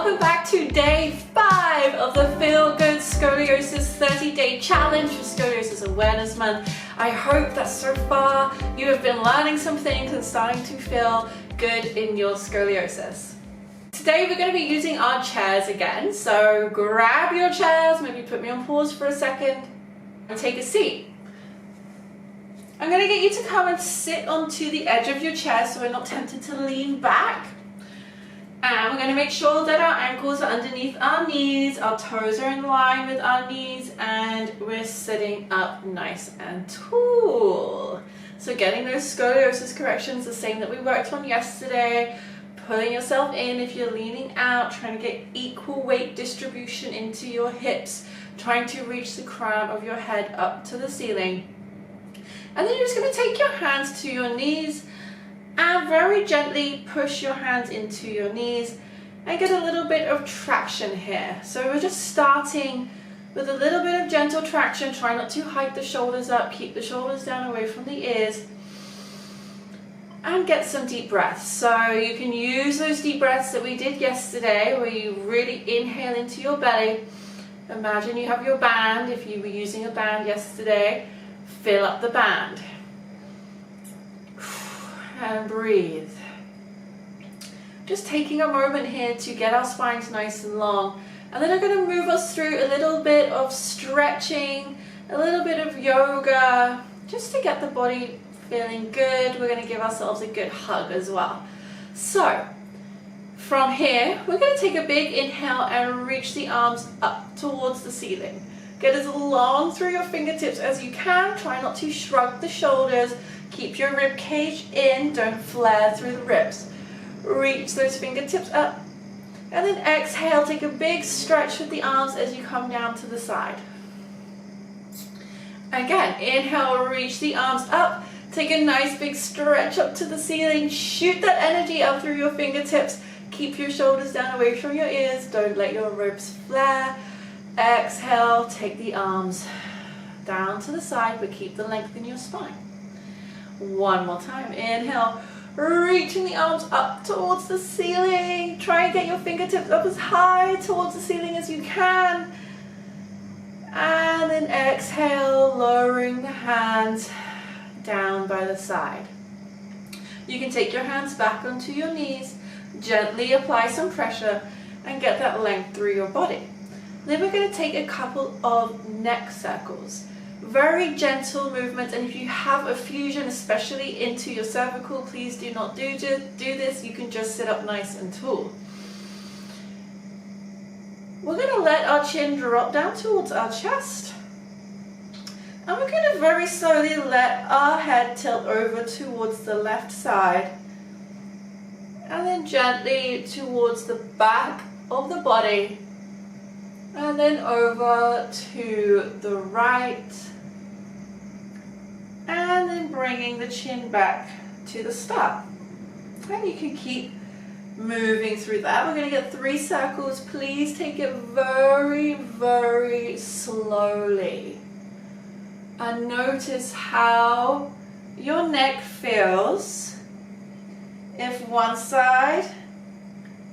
welcome back to day 5 of the Feel Good Scoliosis 30-day challenge for Scoliosis Awareness Month. I hope that so far you have been learning some things and starting to feel good in your scoliosis. Today we're going to be using our chairs again, so grab your chairs, maybe put me on pause for a second and take a seat. I'm going to get you to come and sit onto the edge of your chair so we're not tempted to lean back. And we're going to make sure that our ankles are underneath our knees, our toes are in line with our knees, and we're sitting up nice and tall. So getting those scoliosis corrections, the same that we worked on yesterday, pulling yourself in if you're leaning out, trying to get equal weight distribution into your hips, trying to reach the crown of your head up to the ceiling. And then you're just going to take your hands to your knees and very gently push your hands into your knees and get a little bit of traction here. So we're just starting with a little bit of gentle traction. Try not to hike the shoulders up, keep the shoulders down away from the ears, and get some deep breaths. So you can use those deep breaths that we did yesterday where you really inhale into your belly. Imagine you have your band. If you were using a band yesterday, fill up the band. And breathe. Just taking a moment here to get our spines nice and long, and then I'm going to move us through a little bit of stretching, a little bit of yoga, just to get the body feeling good. We're going to give ourselves a good hug as well. So from here we're going to take a big inhale and reach the arms up towards the ceiling. Get as long through your fingertips as you can. Try not to shrug the shoulders. Keep your rib cage in, don't flare through the ribs. Reach those fingertips up, and then exhale, take a big stretch with the arms as you come down to the side. Again, inhale, reach the arms up, take a nice big stretch up to the ceiling, shoot that energy up through your fingertips, keep your shoulders down away from your ears, don't let your ribs flare. Exhale, take the arms down to the side, but keep the length in your spine. One more time, inhale, reaching the arms up towards the ceiling. Try and get your fingertips up as high towards the ceiling as you can. And then exhale, lowering the hands down by the side. You can take your hands back onto your knees, gently apply some pressure and get that length through your body. Then we're going to take a couple of neck circles. Very gentle movements, and if you have a fusion, especially into your cervical, please do not do this. You can just sit up nice and tall. We're going to let our chin drop down towards our chest, and we're going to very slowly let our head tilt over towards the left side, and then gently towards the back of the body, and then over to the right, and then bringing the chin back to the start. And you can keep moving through that. We're going to get 3 circles. Please take it very, very slowly. And notice how your neck feels. If one side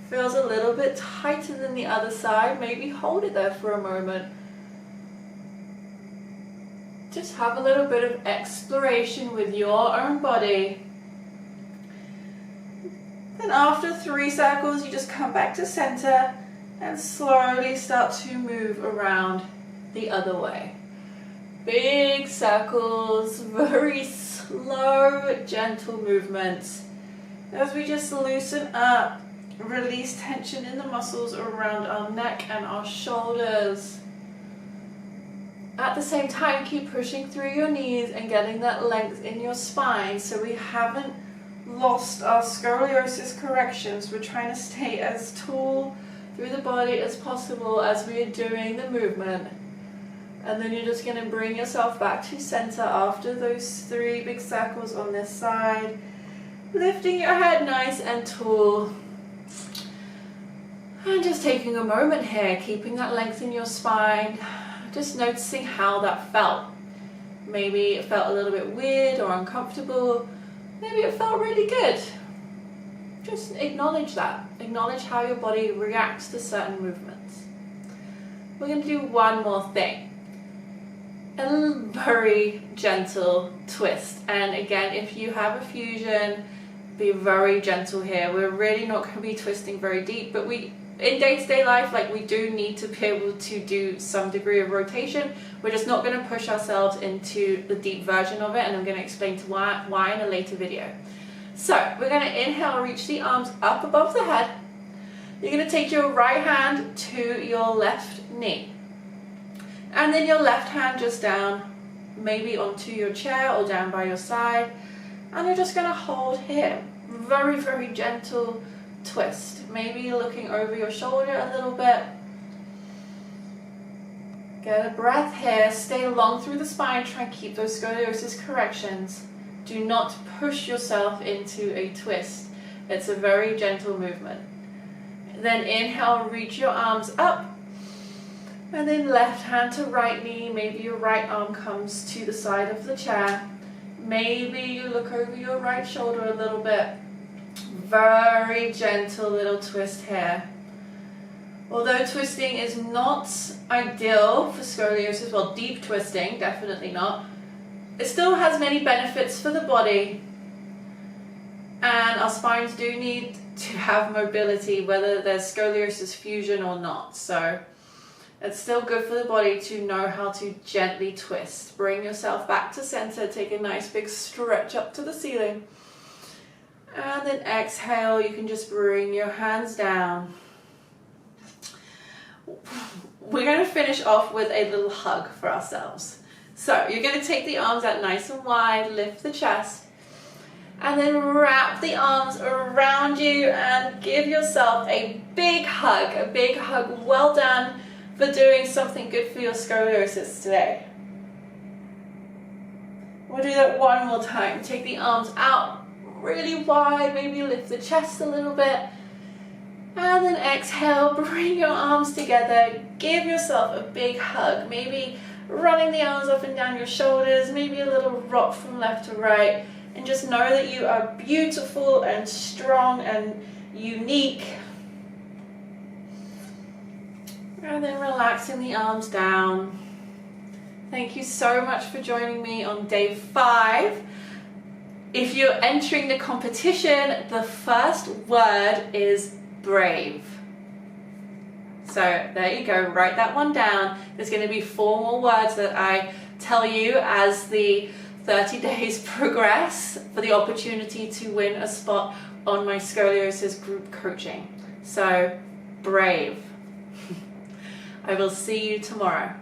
feels a little bit tighter than the other side, maybe hold it there for a moment. Just have a little bit of exploration with your own body. Then after 3 circles, you just come back to center and slowly start to move around the other way. Big circles, very slow, gentle movements as we just loosen up, release tension in the muscles around our neck and our shoulders. At the same time, keep pushing through your knees and getting that length in your spine so we haven't lost our scoliosis corrections. We're trying to stay as tall through the body as possible as we are doing the movement. And then you're just going to bring yourself back to center after those 3 big circles on this side. Lifting your head nice and tall. And just taking a moment here, keeping that length in your spine. Just noticing how that felt. Maybe it felt a little bit weird or uncomfortable. Maybe it felt really good. just acknowledge that. Acknowledge how your body reacts to certain movements. We're going to do one more thing. A very gentle twist. And again, if you have a fusion, be very gentle here. We're really not going to be twisting very deep, but in day-to-day life, like, we do need to be able to do some degree of rotation. We're just not going to push ourselves into the deep version of it, and I'm going to explain to why in a later video. So we're going to inhale, reach the arms up above the head. You're going to take your right hand to your left knee, and then your left hand just down, maybe onto your chair or down by your side, and you're just going to hold here. Very, very gentle twist. Maybe you're looking over your shoulder a little bit. Get a breath here. Stay long through the spine. Try and keep those scoliosis corrections. Do not push yourself into a twist. It's a very gentle movement. Then inhale, reach your arms up. And then left hand to right knee. Maybe your right arm comes to the side of the chair. Maybe you look over your right shoulder a little bit. Very gentle little twist here. Although twisting is not ideal for scoliosis, well, deep twisting, definitely not, it still has many benefits for the body, and our spines do need to have mobility, whether there's scoliosis fusion or not. So it's still good for the body to know how to gently twist. Bring yourself back to center, take a nice big stretch up to the ceiling, and then exhale. You can just bring your hands down. We're going to finish off with a little hug for ourselves. So you're going to take the arms out nice and wide, lift the chest, and then wrap the arms around you and give yourself a big hug. A big hug. Well done for doing something good for your scoliosis today. We'll do that one more time. Take the arms out really wide, maybe lift the chest a little bit, and then exhale, bring your arms together, give yourself a big hug, maybe running the arms up and down your shoulders, maybe a little rock from left to right, and just know that you are beautiful and strong and unique. And then relaxing the arms down. Thank you so much for joining me on day 5. If you're entering the competition, the first word is brave. So there you go, write that one down. There's going to be 4 more words that I tell you as the 30 days progress for the opportunity to win a spot on my scoliosis group coaching. So brave. I will see you tomorrow.